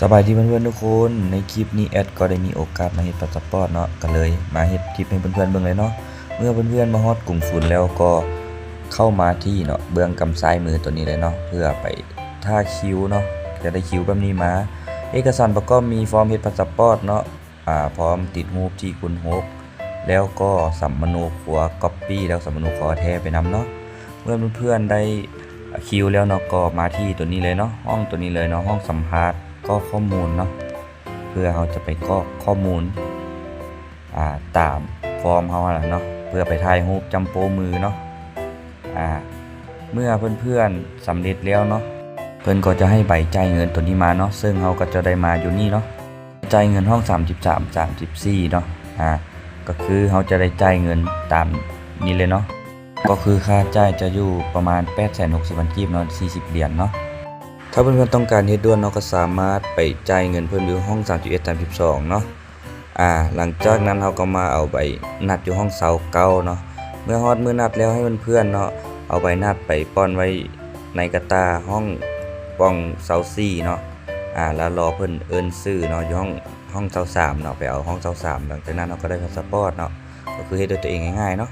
สบายดีเพื่อนๆทุกคนในคลิปนี้แอดก็ได้มีโอกาสมาเฮ็ดพาสปอร์ตเนาะก็เลยมาเฮ็ดคลิปให้เพื่อนๆเบิ่งเลยเนาะเมื่อเพื่อนๆมาฮอดกรุงฝุ่นแล้วก็เข้ามาที่เนาะเบื้องกำซ้ายมือตัวนี้เลยเนาะเพื่อไปท่าคิวเนาะจะได้คิวแบบนี้มาเอกสารประกอบมีฟอร์มเฮ็ดพาสปอร์ตเนาะพร้อมติดรูปที่คุณโฮปแล้วก็สัมมโนครัวก๊อปปี้แล้วสัมมโนครัวแท้ไปนำเนาะเมื่อเพื่อนๆได้คิวแล้วเนาะก็มาที่ตัวนี้เลยเนาะห้องตัวนี้เลยเนาะห้องสัมภาษณ์ก็ข้อมูลเนาะเพื่อเราจะไปกรอกข้อมูลตามฟอร์มเขาแหละเนาะเพื่อไปถ่ายรูปจำโปมือเนาะเมื่อเพื่อนๆสำเร็จแล้วเนาะเพื่อนก็จะให้ใบจ่ายเงินตัวนี้มาเนาะซึ่งเราก็จะได้มาอยู่นี่เนาะจ่ายเงินห้อง33 34เนาะก็คือเราจะได้จ่ายเงินตามนี้เลยเนาะก็คือค่าจ่ายจะอยู่ประมาณ 860,000 กีบเนาะ40 เหรียญเนาะถ้าเพื่อนๆต้องการเฮ็ดด่วนเนาะก็สามารถไปจ่ายเงินเพิ่นอยู่ห้อง31 32เนาะหลังจากนั้นเราก็มาเอาใบนัดอยู่ห้องเสาเก้าเนาะเมื่อฮอดมื้อนัดแล้วให้เพื่อนๆเนาะเอาใบนัดไปป้อนไว้ในกระตาห้องป้องเสา4เนาะแล้วรอเพิ่นเอิ้นชื่อเนาะอยู่ห้องเสา3เนาะไปเอาห้องเสา3หลังจากนั้นเราก็ได้พาสปอร์ตเนาะก็คือเฮ็ดด้วยตัวเองง่ายๆเนาะ